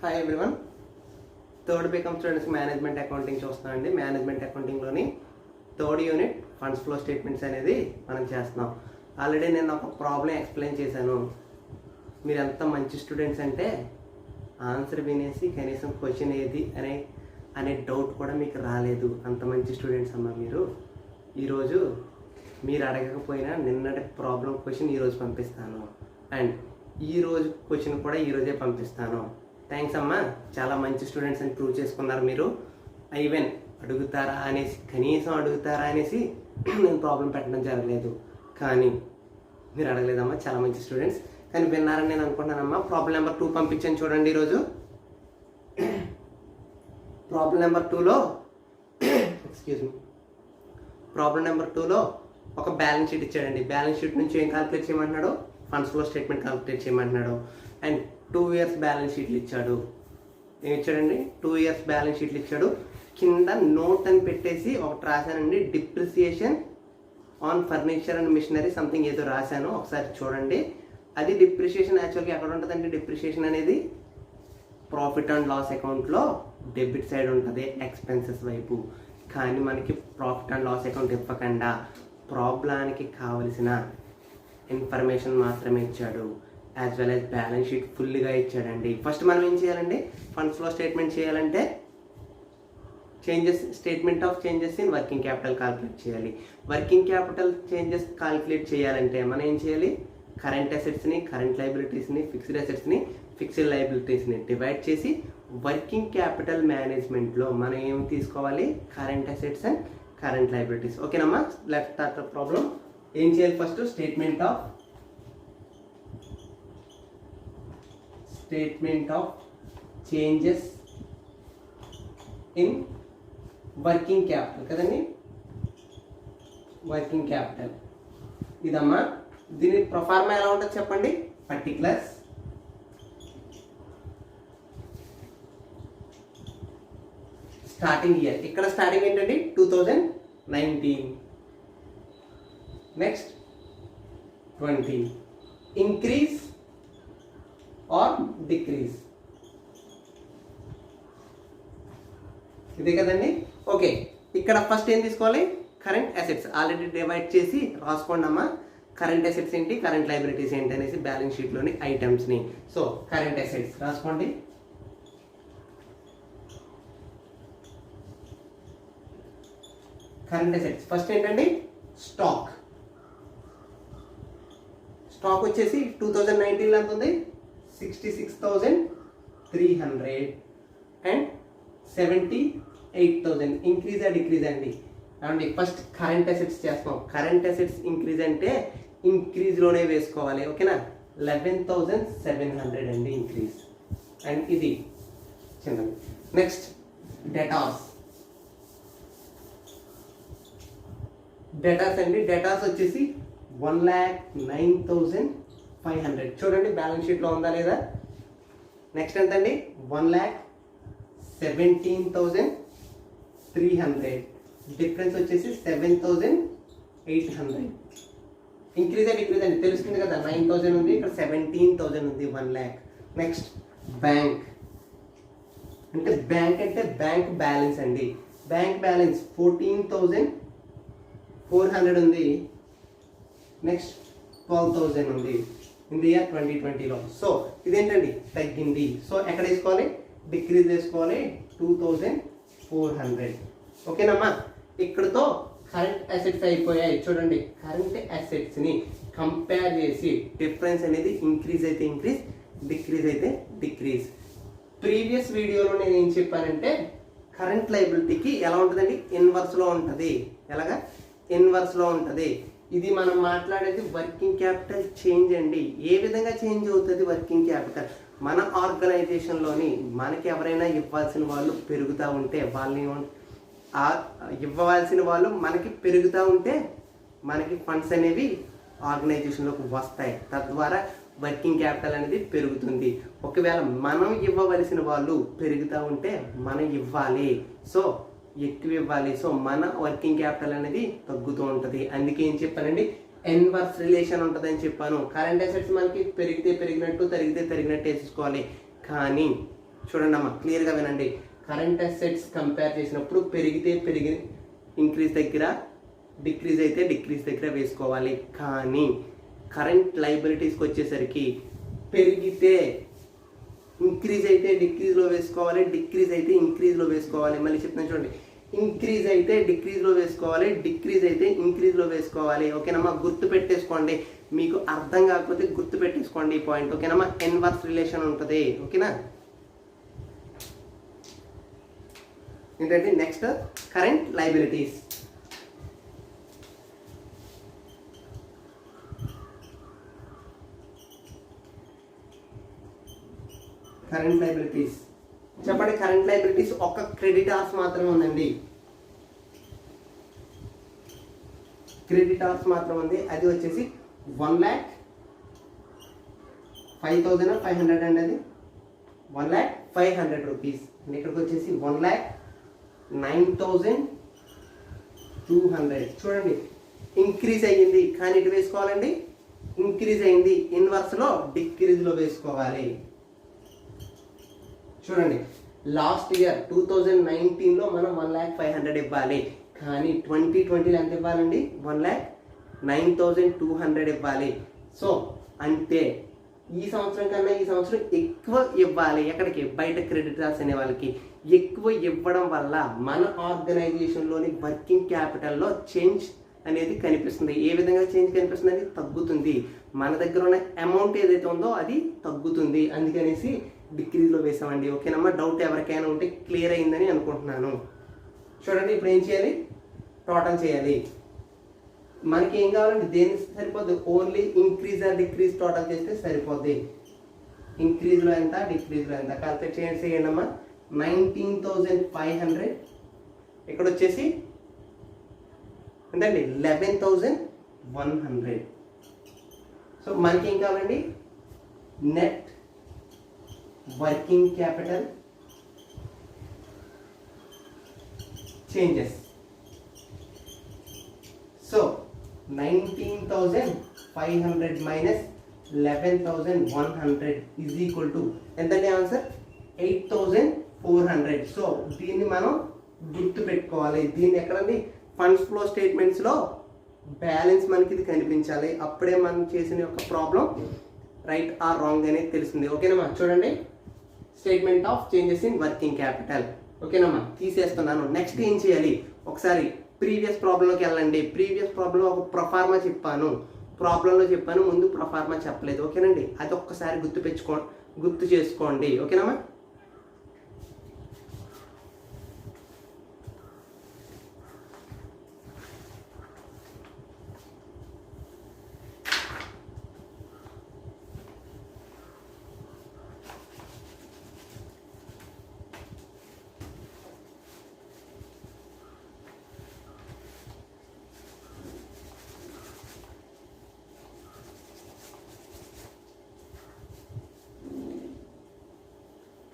Hi everyone. Third BCom students management accounting చూస్తున్నామండి. మేనేజ్మెంట్ అకౌంటింగ్లోని third unit funds flow statements అనేది మనం చేస్తున్నాం. ఆల్రెడీ నేను ఒక ప్రాబ్లం ఎక్స్ప్లెయిన్ చేశాను. మీరు ఎంత మంచి స్టూడెంట్స్ అంటే ఆన్సర్ వినేసి కనీసం క్వశ్చన్ ఏది అనే డౌట్ కూడా మీకు రాలేదు. అంత మంచి స్టూడెంట్స్ అమ్మా మీరు. ఈరోజు మీరు అడగకపోయినా నిన్నటి ప్రాబ్లం క్వశ్చన్ ఈరోజు పంపిస్తాను, అండ్ ఈరోజు క్వశ్చన్ కూడా ఈరోజే పంపిస్తాను. థ్యాంక్స్ అమ్మా, చాలా మంచి స్టూడెంట్స్ అని ప్రూవ్ చేసుకున్నారు మీరు. ఈవెన్ కనీసం అడుగుతారా అనేసి నేను ప్రాబ్లం పెట్టడం జరగలేదు, కానీ మీరు అడగలేదమ్మా, చాలా మంచి స్టూడెంట్స్. కానీ విన్నారని నేను అనుకుంటున్నానమ్మా. ప్రాబ్లం నెంబర్ 2 పంపించాను చూడండి. ఈరోజు ప్రాబ్లం నెంబర్ 2లో ప్రాబ్లం నెంబర్ 2లో ఒక బ్యాలెన్స్ షీట్ ఇచ్చాడండి. బ్యాలెన్స్ షీట్ నుంచి ఏం క్యాలిక్యులేట్ చేయమంటున్నాడు? ఫండ్స్ ఫ్లో స్టేట్మెంట్ క్యాలిక్యులేట్ చేయమంటున్నాడు. అండ్ 2 years బ్యాలెన్స్ షీట్లు ఇచ్చాడు. ఏం ఇచ్చాడండి? 2 years బ్యాలెన్స్ షీట్లు ఇచ్చాడు. కింద నోట్ అని పెట్టేసి ఒకటి రాశానండి, depreciation on furniture and machinery something ఏదో రాశాను, ఒకసారి చూడండి. అది డిప్రిసియేషన్ యాక్చువల్గా ఎక్కడ ఉంటుందండి? డిప్రిసియేషన్ అనేది ప్రాఫిట్ అండ్ లాస్ అకౌంట్లో డెబిట్ సైడ్ ఉంటుంది, ఎక్స్పెన్సెస్ వైపు. కానీ మనకి ప్రాఫిట్ అండ్ లాస్ అకౌంట్ ఇవ్వకుండా ప్రాబ్లానికి కావలసిన ఇన్ఫర్మేషన్ మాత్రమే ఇచ్చాడు, as well as balance sheet ఫుల్గా ఇచ్చాడండి. ఫస్ట్ మనం ఏం చేయాలండి? ఫండ్స్ ఫ్లో స్టేట్మెంట్ చేయాలంటే statement of changes in working capital calculate చేయాలి. వర్కింగ్ క్యాపిటల్ చేంజెస్ కాల్కులేట్ చేయాలంటే మనం ఏం చేయాలి? కరెంట్ అసెట్స్ని, కరెంట్ లైబిలిటీస్ని, ఫిక్స్డ్ అసెట్స్ని, ఫిక్స్డ్ లైబిలిటీస్ని డివైడ్ చేసి వర్కింగ్ క్యాపిటల్ మేనేజ్మెంట్లో మనం ఏం తీసుకోవాలి? Current assets and current liabilities. ఓకేనమ్మా, లెఫ్ట్ స్టార్ట్ ప్రాబ్లం. ఏం చేయాలి? First statement of changes in working capital కదండి, వర్కింగ్ క్యాపిటల్ ఇదమ్మా. దీని ప్రొఫార్మా ఎలా ఉంటుంది చెప్పండి? Particulars, starting year. ఇక్కడ స్టార్టింగ్ ఏంటండి? 2019. నెక్స్ట్ 20. ఇంక్రీజ్ ఆర్ డిక్రీజ్, ఇదే కదండి. ఓకే, ఇక్కడ ఫస్ట్ ఏం తీసుకోవాలి? Current assets. ఆల్రెడీ డివైడ్ చేసి రాసుకోండి అమ్మా. కరెంట్ అసెట్స్ ఏంటి, కరెంట్ లైబిలిటీస్ ఏంటి అనేసి బ్యాలెన్స్ షీట్లోని ఐటమ్స్ని. సో కరెంట్ అసెట్స్ రాసుకోండి. కరెంట్ అసెట్స్ ఫస్ట్ ఏంటండి? స్టాక్. స్టాక్ వచ్చేసి 2019లో ఎంత ఉంది? 66,300 అండ్ 78,000. ఇంక్రీజ్ ఆ డిక్రీజ్ అండి? అండి ఫస్ట్ కరెంట్ అసెట్స్ చేస్తాం. కరెంట్ అసెట్స్ ఇంక్రీజ్ అంటే ఇంక్రీజ్లోనే వేసుకోవాలి, ఓకేనా? 11,700 అండి ఇంక్రీజ్. అండ్ ఇది చిన్నది. Next datas. డేటాస్ అండి, డేటాస్ వచ్చేసి 1,09,500. చూడండి బ్యాలెన్స్ షీట్లో ఉందా లేదా? నెక్స్ట్ ఎంతండి? 1,17,300. డిఫరెన్స్ వచ్చేసి 7,800. ఇంక్రీజ్ అండ్ డిక్రీజ్ అండి తెలుస్తుంది కదా. 9,000 ఉంది, ఇక్కడ 17,000 ఉంది, 1 lakh. Next bank. అంటే బ్యాంక్ బ్యాలెన్స్ అండి. బ్యాంక్ బ్యాలెన్స్ 14,400 ఉంది. నెక్స్ట్ 12,000 ఉంది ఇన్ ది ఇయర్ 2020లో. సో ఇదేంటండి? తగ్గింది. సో ఎక్కడ వేసుకోవాలి? డిక్రీజ్ వేసుకోవాలి, 2,400. ఓకేనమ్మా, ఇక్కడతో కరెంట్ అసెట్స్ అయిపోయాయి. చూడండి కరెంట్ అసెట్స్ని కంపేర్ చేసి డిఫరెన్స్ అనేది ఇంక్రీజ్ అయితే ఇంక్రీజ్, డిక్రీజ్ అయితే డిక్రీజ్. ప్రీవియస్ వీడియోలో నేను ఏం చెప్పానంటే కరెంట్ లైబిలిటీకి ఎలా ఉంటుందండి? ఇన్వర్స్లో ఉంటుంది. ఎలాగా? ఇన్వర్స్లో ఉంటుంది. ఇది మనం మాట్లాడేది వర్కింగ్ క్యాపిటల్ చేంజ్ అండి. ఏ విధంగా చేంజ్ అవుతుంది వర్కింగ్ క్యాపిటల్? మన ఆర్గనైజేషన్లోని మనకి ఎవరైనా ఇవ్వాల్సిన వాళ్ళు పెరుగుతూ ఉంటే ఇవ్వవలసిన వాళ్ళు మనకి పెరుగుతూ ఉంటే మనకి ఫండ్స్ అనేవి ఆర్గనైజేషన్లోకి వస్తాయి. తద్వారా వర్కింగ్ క్యాపిటల్ అనేది పెరుగుతుంది. ఒకవేళ మనం ఇవ్వవలసిన వాళ్ళు పెరుగుతూ ఉంటే మనం ఇవ్వాలి, సో ఎక్కువ ఇవ్వాలి. సో మన వర్కింగ్ క్యాపిటల్ అనేది తగ్గుతూ ఉంటుంది. అందుకే ఏం చెప్పానండి? ఇన్వర్స్ రిలేషన్ ఉంటుందని చెప్పాను. కరెంట్ అసెట్స్ మనకి పెరిగితే పెరిగినట్టు, తరిగితే తరిగినట్టు వేసుకోవాలి. కానీ చూడండి అమ్మా, క్లియర్గా వినండి. కరెంట్ అసెట్స్ కంపేర్ చేసినప్పుడు పెరిగితే ఇంక్రీజ్ దగ్గర, డిక్రీజ్ అయితే డిక్రీజ్ దగ్గర వేసుకోవాలి. కానీ కరెంట్ లైబిలిటీస్కి వచ్చేసరికి పెరిగితే ఇంక్రీజ్ అయితే డిక్రీజ్లో వేసుకోవాలి, డిక్రీజ్ అయితే ఇంక్రీజ్లో వేసుకోవాలి. మళ్ళీ చెప్తున్నాను చూడండి, ఇంక్రీజ్ అయితే డిక్రీజ్లో వేసుకోవాలి, డిక్రీజ్ అయితే ఇంక్రీజ్లో వేసుకోవాలి. ఓకేనమ్మా, గుర్తు పెట్టేసుకోండి. మీకు అర్థం కాకపోతే గుర్తు పెట్టేసుకోండి ఈ పాయింట్. ఓకేనమ్మా, ఇన్వర్స్ రిలేషన్ ఉంటుంది. ఓకేనా, ఏంటంటే next current liabilities. Current liabilities చెప్పండి. కరెంట్ లైబిలిటీస్ ఒక క్రెడిటార్స్ మాత్రమే ఉందండి. క్రెడిటార్స్ మాత్రం ఉంది. అది వచ్చేసి 1,05,500 అండి. అది 1,05,500 రూపీస్. ఇక్కడికి వచ్చేసి 1,09,200. చూడండి, ఇంక్రీజ్ అయ్యింది కానీ ఇటు వేసుకోవాలండి. ఇంక్రీజ్ అయింది, ఇన్వర్స్లో డిక్రీజ్లో వేసుకోవాలి. చూడండి, లాస్ట్ ఇయర్ 2019లో మనం 1,05,500 ఇవ్వాలి. కానీ 2020లో ఎంత ఇవ్వాలండి? 1,09,200 ఇవ్వాలి. సో అంటే ఈ సంవత్సరం కన్నా ఈ సంవత్సరం ఎక్కువ ఇవ్వాలి. ఎక్కడికి? బయట క్రెడిటర్స్ అనే వాళ్ళకి ఎక్కువ ఇవ్వడం వల్ల మన ఆర్గనైజేషన్లోని వర్కింగ్ క్యాపిటల్లో చేంజ్ అనేది కనిపిస్తుంది. ఏ విధంగా చేంజ్ కనిపిస్తుంది? అది తగ్గుతుంది. మన దగ్గర ఉన్న అమౌంట్ ఏదైతే ఉందో అది తగ్గుతుంది. అందుకనేసి డిక్రీజ్లో వేసామండి. ఓకేనమ్మా, డౌట్ ఎవరికైనా ఉంటే క్లియర్ అయిందని అనుకుంటున్నాను. చూడండి, ఇప్పుడు ఏం చేయాలి? టోటల్ చేయాలి. మనకి ఏం కావాలంటే దేనికి సరిపోద్ది? Only increase or decrease total చేస్తే సరిపోద్ది. ఇంక్రీజ్లో ఎంత, డిక్రీజ్లో ఎంత కాల్కులేట్ చేయండి అమ్మా. 19,500 ఇక్కడ వచ్చేసి ఎంతండి? 11,100. సో మనకి ఏం కావాలండి? Net working capital changes. So 19,500 minus 11,100 is equal to ఎంతండి? ఆన్సర్ 8,400. సో దీన్ని మనం గుర్తు పెట్టుకోవాలి. దీన్ని ఎక్కడండి? ఫండ్స్ ఫ్లో స్టేట్మెంట్స్లో బ్యాలెన్స్ మనకి ఇది కనిపించాలి. అప్పుడే మనం చేసిన యొక్క ప్రాబ్లం రైట్ ఆర్ రాంగ్ అనేది తెలిసింది. ఓకేనమ్మా, చూడండి, statement of changes in working capital. ఓకేనమ్మా, తీసేస్తున్నాను. నెక్స్ట్ ఏం చేయాలి? ఒకసారి ప్రీవియస్ ప్రాబ్లంలోకి వెళ్ళండి. ప్రీవియస్ ప్రాబ్లంలో ఒక ప్రొఫార్మా చెప్పాను, ముందు ప్రొఫార్మా చెప్పలేదు. ఓకేనండి, అది ఒక్కసారి గుర్తు చేసుకోండి. ఓకేనమ్మా,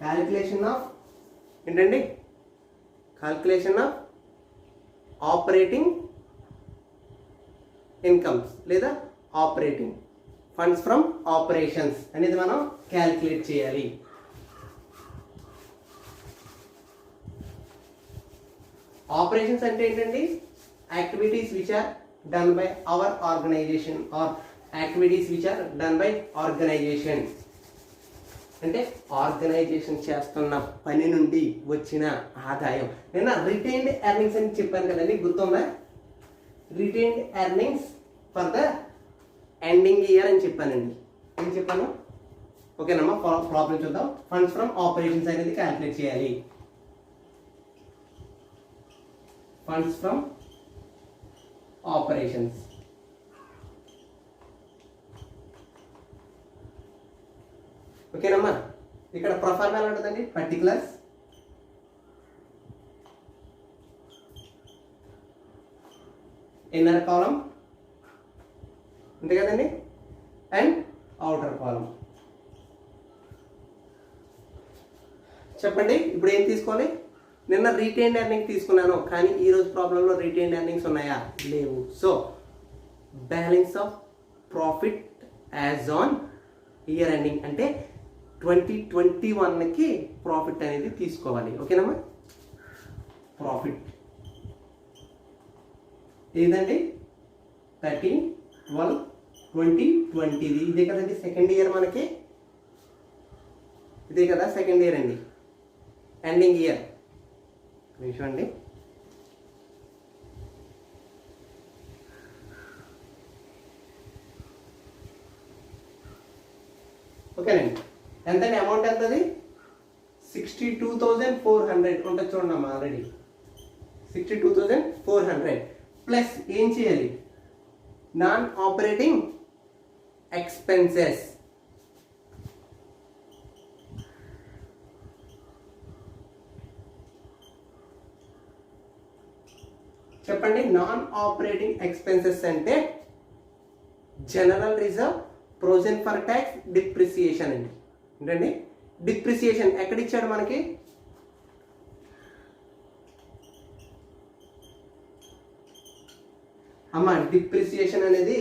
క్యాలిక్యులేషన్ ఆఫ్ ఏంటండి? క్యాలిక్యులేషన్ ఆఫ్ ఆపరేటింగ్ ఇన్కమ్స్ లేదా ఆపరేటింగ్ ఫండ్స్ ఫ్రమ్ ఆపరేషన్స్ అనేది మనం క్యాలిక్యులేట్ చేయాలి. ఆపరేషన్స్ అంటే ఏంటండి? Activities which are done by our organisation or activities which are done by organisation. అంటే ఆర్గనైజేషన్ చేస్తున్న పని నుండి వచ్చిన ఆదాయం. నేను రిటైన్డ్ ఎర్నింగ్స్ అని చెప్పాను కదండి, గుర్తుందా? Retained earnings for the ending year అని చెప్పానండి. ఏం చెప్పాను? ఓకేనమ్మా, ప్రాబ్లం చూద్దాం. ఫండ్స్ ఫ్రమ్ ఆపరేషన్స్ అనేది క్యాల్కులేట్ చేయాలి. Funds from operations. ఓకేనమ్మా, ఇక్కడ ప్రొఫార్మా ఎలా ఉంటుందండి? పర్టికులర్స్, ఇన్నర్ కాలం అంతే కదండి, అండ్ అవుటర్ కాలం. చెప్పండి, ఇప్పుడు ఏం తీసుకోవాలి? నిన్న రిటైన్డ్ ఎర్నింగ్ తీసుకున్నాను, కానీ ఈరోజు ప్రాబ్లంలో రిటైన్డ్ ఎర్నింగ్స్ ఉన్నాయా? లేవు. So balance of profit as on year ending అంటే 2021కి ప్రాఫిట్ అనేది తీసుకోవాలి. ఓకేనమ్మా, ప్రాఫిట్ ఏదండి 30/12/2020 ఇదే కదండి సెకండ్ ఇయర్ మనకి, ఇదే కదా సెకండ్ ఇయర్ అండి, ఎండింగ్ ఇయర్. నిమిషం అండి, ఓకేనండి. ఎంతండి అమౌంట్ ఎంతది 62,400 ఉంటుంది చూడండి అమ్మా, ఆల్రెడీ 62,400 ప్లస్ ఏం చేయాలి, నాన్ ఆపరేటింగ్ ఎక్స్పెన్సెస్ చెప్పండి. నాన్ ఆపరేటింగ్ ఎక్స్పెన్సెస్ అంటే general reserve, provision for tax, depreciation అండి. ఏంటండి డిప్రిసియేషన్ ఎక్కడ ఇచ్చాడు మనకి, అమ్మా డిప్రిసియేషన్ అనేది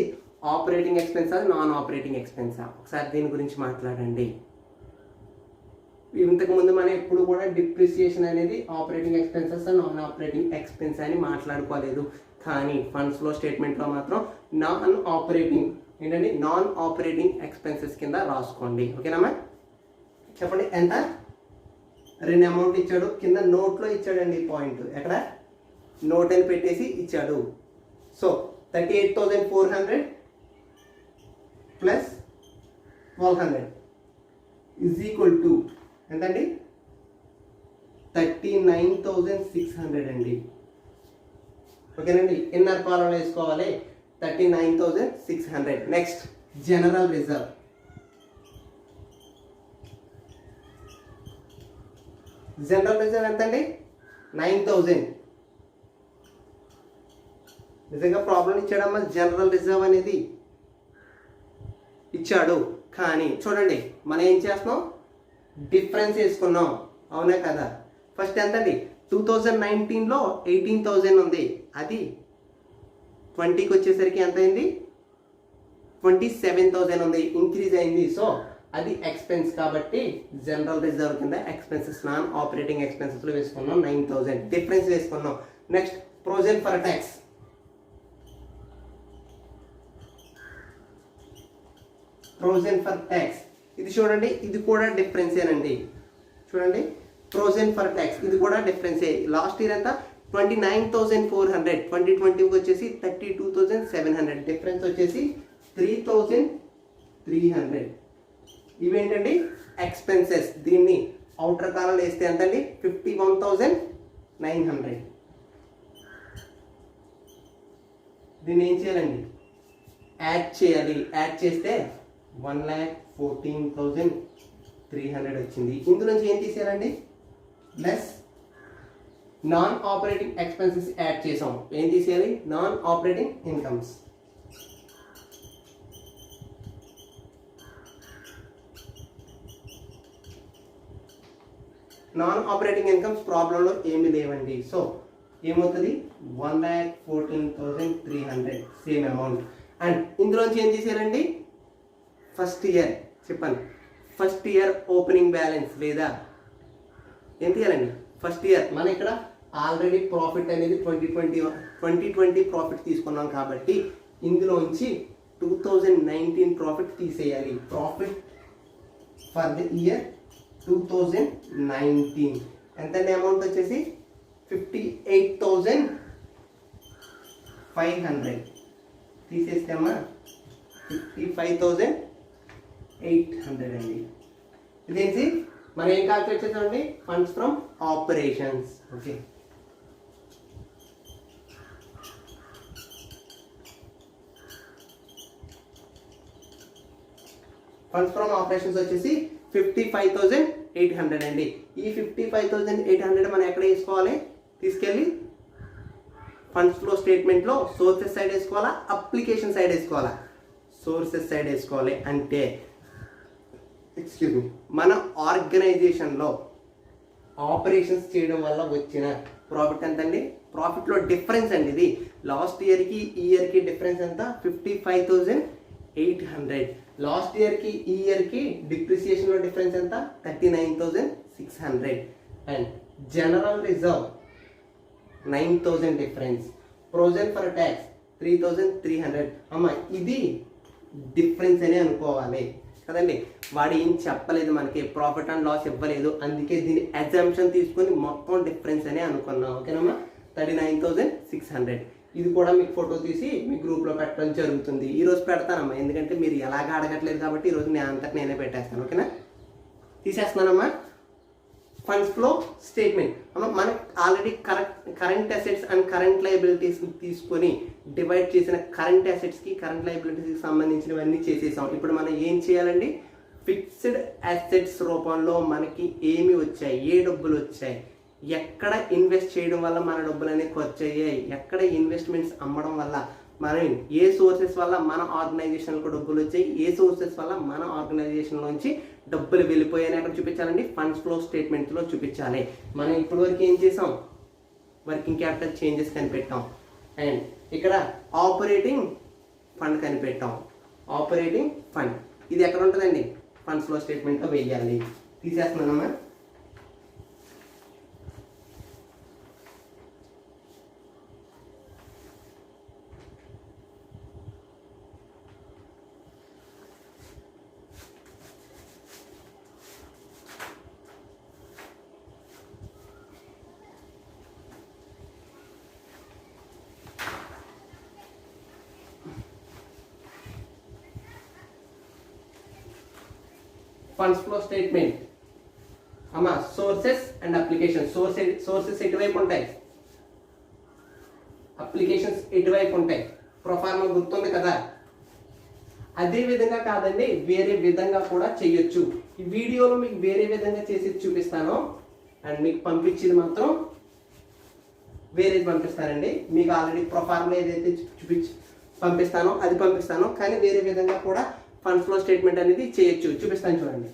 ఆపరేటింగ్ ఎక్స్పెన్సా నాన్ ఆపరేటింగ్ ఎక్స్పెన్సా, ఒకసారి దీని గురించి మాట్లాడండి. ఇంతకుముందు మనం ఎప్పుడు కూడా డిప్రిసియేషన్ అనేది operating expenses non operating expense అని మాట్లాడుకోలేదు. కానీ ఫండ్స్ ఫ్లో స్టేట్మెంట్లో మాత్రం నాన్ ఆపరేటింగ్ ఏంటండి నాన్ ఆపరేటింగ్ ఎక్స్పెన్సెస్ కింద రాసుకోండి. ఓకేనమ్మా, చెప్పండి ఎంత, 2 అమౌంట్ ఇచ్చాడు, కింద నోట్లో ఇచ్చాడండి పాయింట్, ఎక్కడ నోట్ అని పెట్టేసి ఇచ్చాడు. So 38,400 plus 1,200 is equal to ఎంతండి 39,600 అండి. ఓకేనండి, ఇన్నర్ కాలంలో వేసుకోవాలి 39,600. Next general reserve, general reserve ఎంతండి 9,000. నిజంగా ప్రాబ్లం ఇచ్చాడమ్మా, జనరల్ రిజర్వ్ అనేది ఇచ్చాడు. కానీ చూడండి మనం ఏం చేస్తున్నాం, డిఫరెన్స్ వేసుకున్నాం, అవునా కదా. ఫస్ట్ ఎంతండి 2019లో 18,000 ఉంది, అది 20కి వచ్చేసరికి ఎంత అయింది 27,000 ఉంది, ఇంక్రీజ్ అయింది. సో అది ఎక్స్పెన్స్ కాబట్టి జనరల్ రిజర్వ్ కింద ఎక్స్పెన్సెస్ నాన్ ఆపరేటింగ్ ఎక్స్పెన్సెస్లో వేసుకున్నాం 9,000, డిఫరెన్స్ వేసుకున్నాం. Next provision for tax, provision for tax ఇది చూడండి, ఇది కూడా డిఫరెన్సేనండి. చూడండి ప్రొవిజన్ ఫర్ ట్యాక్స్ ఇది కూడా డిఫరెన్సే. లాస్ట్ ఇయర్ ఎంత 29,400, 2020కి వచ్చేసి 32,700, డిఫరెన్స్ వచ్చేసి 3,300. ఇవేంటండి ఎక్స్పెన్సెస్. దీన్ని అవుటర్ కాలంలో వేస్తే ఎంతండి 51,900. దీన్ని ఏం చేయాలండి, యాడ్ చేయాలి. యాడ్ చేస్తే 1,14,300 వచ్చింది. ఇందులోంచి ఏం తీసేయాలండి, less non operating expenses add చేసాం. ఏం తీసేయాలి, non operating incomes. Non operating incomes ప్రాబ్లంలో ఏమి లేవండి. సో ఏమవుతుంది 1,14,300 సేమ్ అమౌంట్. అండ్ ఇందులోంచి ఏం తీసేయాలండి, ఫస్ట్ ఇయర్ చెప్పండి, ఫస్ట్ ఇయర్ ఓపెనింగ్ బ్యాలెన్స్ లేదా ఏం తీయాలండి, ఫస్ట్ ఇయర్. మన ఇక్కడ ఆల్రెడీ ప్రాఫిట్ అనేది 2020 ప్రాఫిట్ తీసుకున్నాం కాబట్టి ఇందులోంచి 2019 ప్రాఫిట్ తీసేయాలి. ప్రాఫిట్ ఫర్ ది ఇయర్ 2019 ఎంతండి, అమౌంట్ వచ్చేసి 58,500. తీసేస్తామా 55,800 అండి. ఇదేంటి మనం ఏం కాల్కులేట్ చేద్దామండి, funds from operations. Okay, funds from operations వచ్చేసి 55,800 అండి. ఈ 55,800 మనం ఎక్కడ వేసుకోవాలి, తీసుకెళ్ళి ఫండ్స్ ఫ్లో స్టేట్మెంట్లో సోర్సెస్ సైడ్ వేసుకోవాలా, అప్లికేషన్ సైడ్ వేసుకోవాలా, సోర్సెస్ సైడ్ వేసుకోవాలి. అంటే ఎక్స్క్యూజ్ మీ, మన ఆర్గనైజేషన్లో ఆపరేషన్స్ చేయడం వల్ల వచ్చిన ప్రాఫిట్ ఎంత అండి, ప్రాఫిట్లో డిఫరెన్స్ అండి ఇది. లాస్ట్ ఇయర్కి ఈ ఇయర్కి డిఫరెన్స్ ఎంత 55,800. లాస్ట్ ఇయర్కి ఈ ఇయర్కి డిప్రిసియేషన్లో డిఫరెన్స్ ఎంత 39,600 and general reserve 9,000 difference, provision for tax 3,300. అమ్మ ఇది డిఫరెన్స్ అని అనుకోవాలి కదండి. వాడు ఏం చెప్పలేదు, మనకి ప్రాఫిట్ అండ్ లాస్ ఇవ్వలేదు, అందుకే దీన్ని అజంప్షన్ తీసుకొని మొత్తం డిఫరెన్స్ అని అనుకున్నాం. ఓకేనమ్మా, 39,600. ఇది కూడా మీకు ఫోటో తీసి మీ గ్రూప్లో పెట్టడం జరుగుతుంది. ఈరోజు పెడతానమ్మా, ఎందుకంటే మీరు ఎలాగ అడగట్లేదు కాబట్టి ఈరోజు నేనే పెట్టేస్తాను. ఓకేనా, తీసేస్తున్నానమ్మా. ఫండ్స్ ఫ్లో స్టేట్మెంట్ అమ్మ, మనకు already current assets and current liabilities తీసుకొని డివైడ్ చేసిన కరెంట్ అసెట్స్కి కరెంట్ లయబిలిటీస్కి సంబంధించినవన్నీ చేసేసాం. ఇప్పుడు మనం ఏం చేయాలండి, ఫిక్స్డ్ అసెట్స్ రూపంలో మనకి ఏమి వచ్చాయి, ఏ డబ్బులు వచ్చాయి, ఎక్కడ ఇన్వెస్ట్ చేయడం వల్ల మన డబ్బులు అనేవి ఖర్చు అయ్యాయి, ఎక్కడ ఇన్వెస్ట్మెంట్స్ అమ్మడం వల్ల మనం ఏ సోర్సెస్ వల్ల మన ఆర్గనైజేషన్కు డబ్బులు వచ్చాయి, ఏ సోర్సెస్ వల్ల మన ఆర్గనైజేషన్లోంచి డబ్బులు వెళ్ళిపోయాయని అక్కడ చూపించాలండి. ఫండ్స్ ఫ్లో స్టేట్మెంట్లో చూపించాలి. మనం ఇప్పటి వరకు ఏం చేసాం, వర్కింగ్ క్యాపిటల్ చేంజెస్ కనిపెట్టాం అండ్ ఇక్కడ ఆపరేటింగ్ ఫండ్ కనిపెట్టాం. ఆపరేటింగ్ ఫండ్ ఇది ఎక్కడ ఉంటుందండి, ఫండ్స్ ఫ్లో స్టేట్మెంట్లో వేయాలి. తీసేస్తున్నానమ్మా. ఫండ్స్ ఫ్లో స్టేట్మెంట్ అమ్మా, సోర్సెస్ అండ్ అప్లికేషన్స్. సోర్సెస్ ఎటువైపు ఉంటాయి, అప్లికేషన్స్ ఎటువైపు ఉంటాయి. ప్రొఫార్మా గుర్తుంది కదా, అదే విధంగా కాదండి, వేరే విధంగా కూడా చేయొచ్చు. ఈ వీడియోలో మీకు వేరే విధంగా చేసి చూపిస్తాను అండ్ మీకు పంపించేది మాత్రం వేరేది పంపిస్తానండి. మీకు ఆల్రెడీ ప్రొఫార్మా ఏదైతే పంపిస్తానో అది పంపిస్తాను, కానీ వేరే విధంగా కూడా ఫండ్ ఫ్లో స్టేట్మెంట్ అనేది చేయొచ్చు. చూపిస్తాను చూడండి.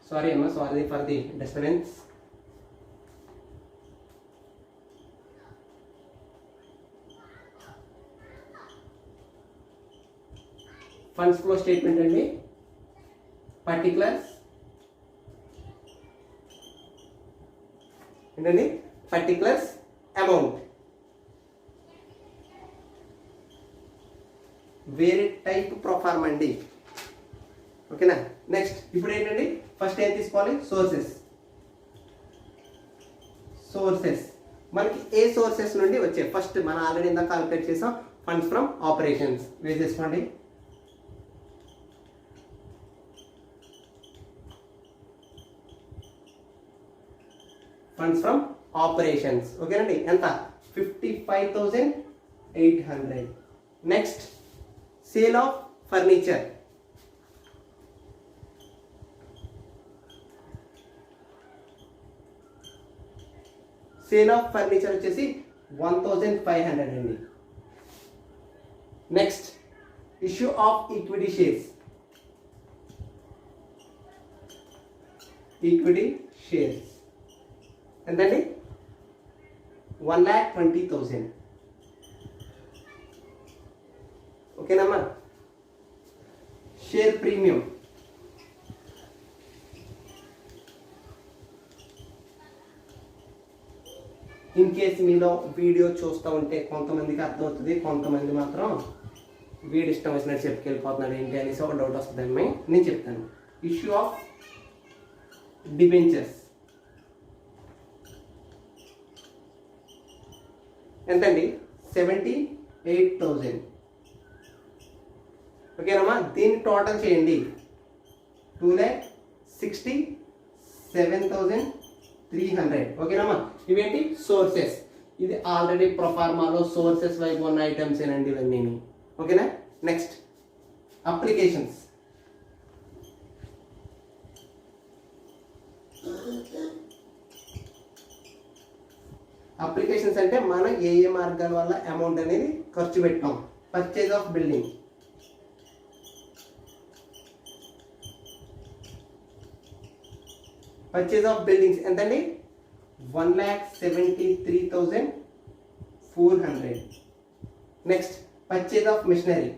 సారీ అమ్మా, sorry for the disturbance. Funds flow statement అండి, పర్టికులర్స్ ఏంటండి, పర్టికులర్స్ అమౌంట్, వేరే టైప్ ప్రొఫార్మ్ అండి. ఓకేనా, నెక్స్ట్ ఇప్పుడు ఏంటండి, ఫస్ట్ ఏం తీసుకోవాలి, సోర్సెస్ మనకి ఏ సోర్సెస్ నుండి వచ్చాయి. ఫస్ట్ మనం ఆల్రెడీ ఇందాక కాల్కులేట్ చేసాం, ఫండ్స్ ఫ్రమ్ ఆపరేషన్స్ వేసేసుకోండి. ఫండ్స్ ఫ్రమ్ ఆపరేషన్స్ ఓకేనండి, ఎంత 55,800. నెక్స్ట్ సేల్ ఆఫ్ ఫర్నిచర్, వచ్చేసి 1,500 అండి. Next issue of equity shares ఎంతండి, 1,20,000. ఓకేనమ్మా. షేర్ ప్రీమియం ఇన్ కేస్ మీలో వీడియో చూస్తూ ఉంటే కొంతమందికి అర్థమవుతుంది, కొంతమంది మాత్రం వీడి ఇష్టం వచ్చినట్టు చెప్పుకెళ్ళిపోతున్నాడు ఏంటి అనేసి ఒక డౌట్ వస్తుంది అమ్మాయి. నేను చెప్తాను. ఇష్యూ ఆఫ్ డిబెంచర్స్ ఎంతండి, 78,000. ఓకేనమ్మా, దీన్ని టోటల్ చేయండి, 2,67,300. ఓకేనమ్మా, ఇవేంటి సోర్సెస్. ఇది ఆల్రెడీ ప్రొఫార్మాలో సోర్సెస్ వైపు ఉన్న ఐటమ్స్ ఏనండి ఇవన్నీ. ఓకేనా. Next applications. అప్లికేషన్స్ అంటే మనం ఏ మార్గాల వల్ల అమౌంట్ అనేది ఖర్చు పెట్టాం. Purchase of building, purchase of buildings ఎంతండి, 1,73,400. Next purchase of machinery,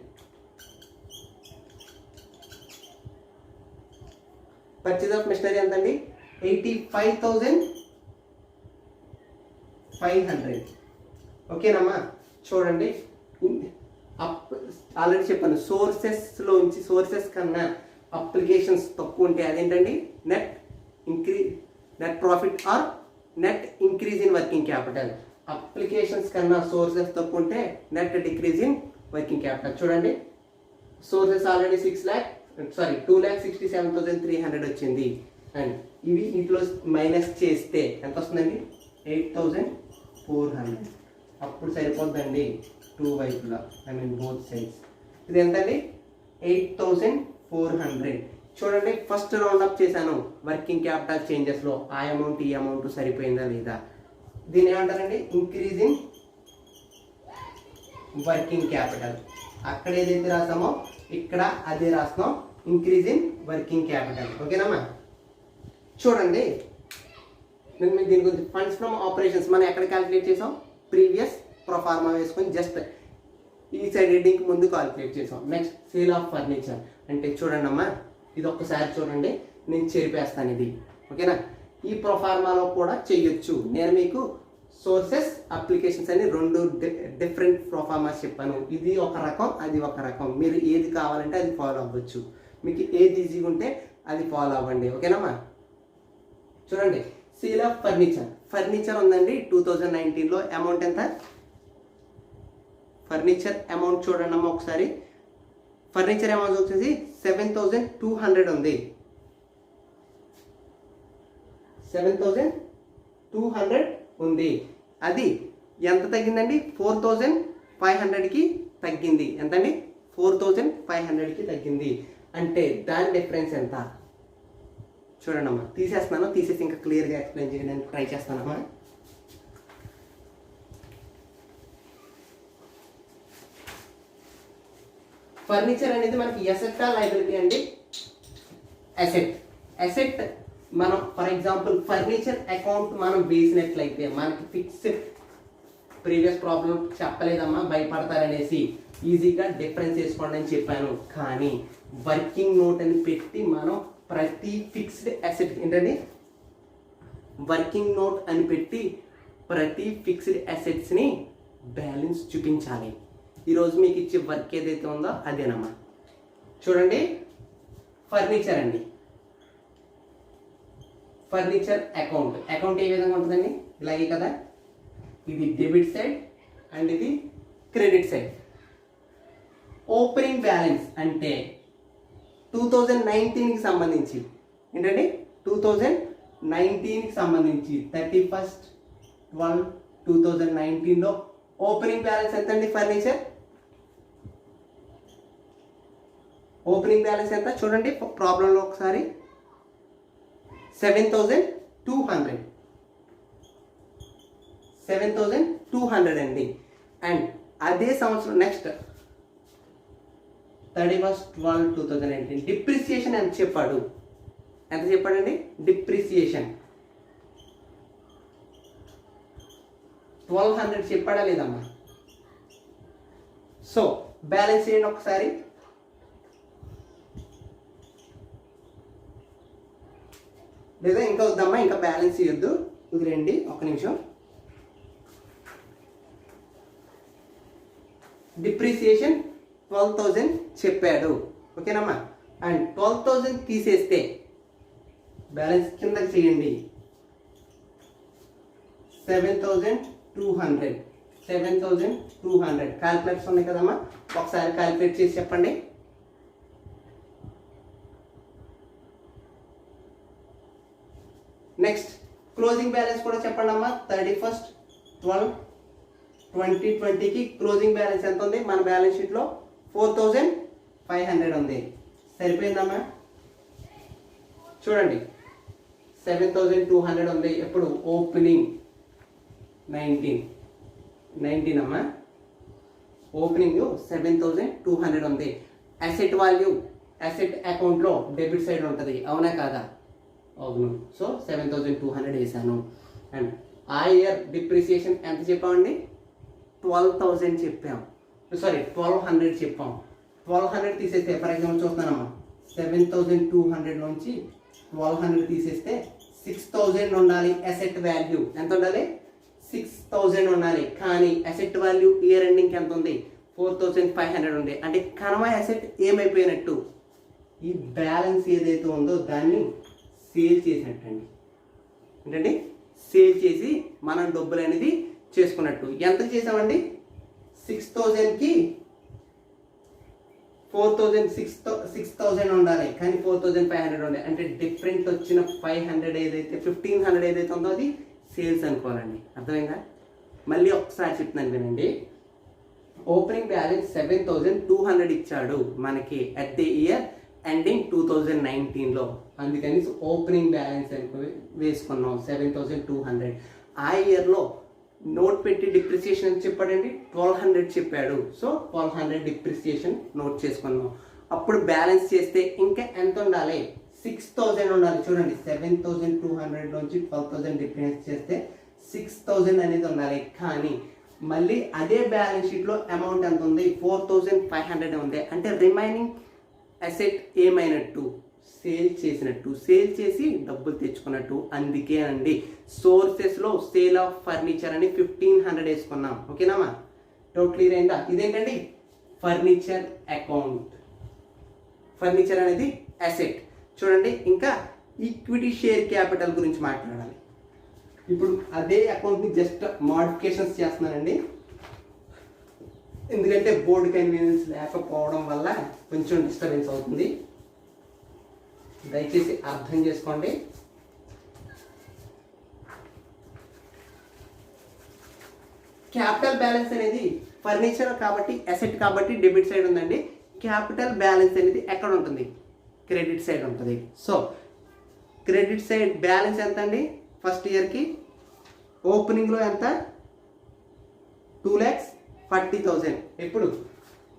purchase of machinery ఎంతండి 85,500. ఓకేనమ్మా. చూడండి ఆల్రెడీ చెప్పాను, సోర్సెస్ కన్నా అప్లికేషన్స్ తక్కువ ఉంటే అదేంటండి net profit or net increase in working capital. Applications కన్నా సోర్సెస్ తక్కువ ఉంటే net decrease in working capital. చూడండి సోర్సెస్ ఆల్రెడీ 2,67,300 వచ్చింది. అండ్ ఇవి ఇంట్లో మైనస్ చేస్తే ఎంత వస్తుందండి 8,400. అప్పుడు సరిపోద్దండి టూ వైపులా, బోత్ సైడ్స్. ఇది ఎంతండి 8,400. చూడండి ఫస్ట్ రౌండ్ అప్ చేశాను వర్కింగ్ క్యాపిటల్ చేంజెస్లో, ఆ అమౌంట్ ఈ అమౌంట్ సరిపోయిందా లేదా. దీన్ని ఏమంటారండి ఇంక్రీజ్ ఇన్ వర్కింగ్ క్యాపిటల్. అక్కడ ఏదైతే రాసామో ఇక్కడ అదే రాస్తాం, ఇంక్రీజ్ ఇన్ వర్కింగ్ క్యాపిటల్. ఓకేనమ్మా. చూడండి నేను దీని గురించి ఫండ్స్ ఫ్రమ్ ఆపరేషన్స్ మనం ఎక్కడ క్యాలిక్యులేట్ చేసాం, ప్రీవియస్ ప్రొఫార్మా వేసుకొని జస్ట్ ఈ సైడ్ హెడ్డింగ్ ముందు క్యాలిక్యులేట్ చేసాం. నెక్స్ట్ సేల్ ఆఫ్ ఫర్నిచర్ అంటే చూడండి అమ్మా, ఇది ఒక్కసారి చూడండి, నేను చేరిపేస్తాను ఇది. ఓకేనా. ఈ ప్రొఫార్మాలో కూడా చెయ్యొచ్చు. నేను మీకు సోర్సెస్ అప్లికేషన్స్ అని రెండు డిఫరెంట్ ప్రొఫార్మాస్ చెప్పాను. ఇది ఒక రకం, అది ఒక రకం. మీరు ఏది కావాలంటే అది ఫాలో అవ్వచ్చు. మీకు ఏది ఈజీగా ఉంటే అది ఫాలో అవ్వండి. ఓకేనమ్మా. చూడండి సేల్ ఆఫ్ ఫర్నిచర్ ఉందండి 2019లో. అమౌంట్ ఎంత, ఫర్నిచర్ అమౌంట్ చూడండి అమ్మా ఒకసారి. ఫర్నిచర్ అమౌంట్ వచ్చేసి 7,200 ఉంది. 7,200 ఉంది. అది ఎంత తగ్గిందండి 4,500కి తగ్గింది. ఎంతండి 4,500కి తగ్గింది. అంటే దాని డిఫరెన్స్ ఎంత చూడండి అమ్మా. తీసేస్తున్నాను, తీసేసి ఇంకా క్లియర్గా ఎక్స్ప్లెయిన్ చేయడానికి ట్రై చేస్తానమ్మా. ఫర్నిచర్ అనేది మనకి ఎసెట్టా లైబిలిటీ అండి. అసెట్ మనం ఫర్ ఎగ్జాంపుల్ ఫర్నిచర్ అకౌంట్ మనం వేసినట్లయితే మనకి ఫిక్స్డ్, ప్రీవియస్ ప్రాబ్లం చెప్పలేదమ్మా భయపడతారనేసి ఈజీగా డిఫరెన్స్ వేసుకోండి అని చెప్పాను. కానీ వర్కింగ్ నోట్ అని పెట్టి మనం ప్రతి ఫిక్స్డ్ అసెట్ ఏంటండి వర్కింగ్ నోట్ అని పెట్టి ప్రతి ఫిక్స్డ్ అసెట్స్ని బ్యాలెన్స్ చూపించాలి. ఈరోజు మీకు ఇచ్చే వర్క్ ఏదైతే ఉందో అదేనమ్మా. చూడండి ఫర్నిచర్ అండి, ఫర్నిచర్ అకౌంట్ ఏ విధంగా ఉంటుందండి, ఇలాగే కదా. ఇది డెబిట్ సైడ్ అండ్ ఇది క్రెడిట్ సైడ్. ఓపెనింగ్ బ్యాలెన్స్ అంటే 2019కి సంబంధించి ఏంటండి 2019కి సంబంధించి 31/12/2019లో ఓపెనింగ్ బ్యాలెన్స్ ఎంత అండి ఫర్నిచర్. ఓపెనింగ్ బ్యాలెన్స్ ఎంత చూడండి ప్రాబ్లంలో ఒకసారి 7,200 అండి. అండ్ అదే సంవత్సరం నెక్స్ట్ 31/12/2019 డిప్రిసియేషన్ ఎంత చెప్పాడండి డిప్రిసియేషన్ 1,200 చెప్పాడా లేదమ్మా. సో బ్యాలెన్స్ చేయండి ఒకసారి. లేదా ఇంకా వద్దమ్మా, ఇంకా బ్యాలెన్స్ చేయొద్దు, వదిలేండి ఒక నిమిషం. డిప్రిసియేషన్ 12,000 చెప్పాడు. ఓకేనమ్మా. అండ్ 12,000 తీసేస్తే బ్యాలెన్స్ కిందకి చేయండి 7,200 క్యాల్కులేటర్స్ ఉన్నాయి కదమ్మా, ఒకసారి క్యాల్కులేట్ చేసి చెప్పండి. నెక్స్ట్ క్లోజింగ్ బ్యాలెన్స్ కూడా చెప్పండి అమ్మా. 31/12/2020కి క్లోజింగ్ బ్యాలెన్స్ ఎంత ఉంది మన బ్యాలెన్స్ షీట్లో 4,500 ఉంది. సరిపోయిందమ్మా. చూడండి 7,200 ఉంది. ఎప్పుడు ఓపెనింగ్ 19 అమ్మా. ఓపెనింగ్ 7,200 ఉంది. అసెట్ వాల్యూ అసెట్ అకౌంట్లో డెబిట్ సైడ్ ఉంటుంది, అవునా కాదా? అవును. సో 7,200 వేసాను. అండ్ ఆ ఇయర్ డిప్రిసియేషన్ ఎంత చెప్పామండి 12,000 చెప్పాం. సారీ 1,200 చెప్పాం. 1,200 తీసేస్తే ఫర్ ఎగ్జాంపుల్ చూస్తున్నానమ్మా 7,200 నుంచి 1200 తీసేస్తే 6000 ఉండాలి. అసెట్ వాల్యూ ఎంత ఉండాలి? 6000 ఉండాలి. కానీ అసెట్ వాల్యూ ఇయర్ ఎండింగ్ ఎంత ఉంది? 4500 ఉంది. అంటే కన్వా అసెట్ ఏమైపోయినట్టు? ఈ బ్యాలెన్స్ ఏదైతే ఉందో దాన్ని సేల్ చేసినట్టు అండి. ఏంటండి? సేల్ చేసి మనం డబ్బులు అనేది చేసుకున్నట్టు. ఎంత చేసామండి? 6000కి 6000 ఉండాలి, కానీ 4500 ఉండాలి. అంటే డిఫరెంట్ వచ్చిన 500 ఏదైతే 1500 ఏదైతే ఉందో అది సేల్స్ అనుకోవాలండి. అర్థమైందా? మళ్ళీ ఒకసారి చెప్తున్నాను వినండి. ఓపెనింగ్ బ్యాలెన్స్ 7200 ఇచ్చాడు మనకి అట్ ది ఇయర్ ఎండింగ్ 2019లో. అందుకని ఓపెనింగ్ బ్యాలెన్స్ వేసుకున్నాం 7200. ఆ ఇయర్లో నోట్ పెట్టి డిప్రిసియేషన్ అని చెప్పాడండి, 1200 చెప్పాడు. సో 1200 డిప్రిసియేషన్ నోట్ చేసుకున్నాం. అప్పుడు బ్యాలెన్స్ చేస్తే ఇంకా ఎంత ఉండాలి? 6000 ఉండాలి. చూడండి, 7200 నుంచి 12000 డిఫరెన్స్ చేస్తే 6000 అనేది ఉండాలి. కానీ మళ్ళీ అదే బ్యాలెన్స్ షీట్లో అమౌంట్ ఎంత ఉంది? 4500 ఉంది. అంటే రిమైనింగ్ అసెట్ ఏమైనట్టు? సేల్ చేసినట్టు. సేల్ చేసి డబ్బులు తెచ్చుకున్నట్టు. అందుకే అండి సోర్సెస్లో సేల్ ఆఫ్ ఫర్నిచర్ అని 1500 వేసుకున్నాం. ఓకేనామా? డౌట్ క్లియర్ అయిందా? ఇదేంటండి? Furniture account. ఫర్నిచర్ అనేది అసెట్. చూడండి, ఇంకా ఈక్విటీ షేర్ క్యాపిటల్ గురించి మాట్లాడాలి. ఇప్పుడు అదే అకౌంట్ని జస్ట్ మోడిఫికేషన్స్ చేస్తున్నానండి. ఎందుకంటే బోర్డు కన్వీనియన్స్ లేకపోవడం వల్ల కొంచెం డిస్టర్బెన్స్ అవుతుంది. దయచేసి అర్థం చేసుకోండి. క్యాపిటల్ బ్యాలెన్స్ అనేది ఫర్నిచర్ కాబట్టి, అసెట్ కాబట్టి డెబిట్ సైడ్ ఉందండి. క్యాపిటల్ బ్యాలెన్స్ అనేది ఎక్కడ ఉంటుంది? క్రెడిట్ సైడ్ ఉంటుంది. సో క్రెడిట్ సైడ్ బ్యాలెన్స్ ఎంత అండి? ఫస్ట్ ఇయర్కి ఓపెనింగ్లో ఎంత? 2,40,000. ఎప్పుడు?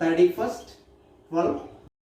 31st 12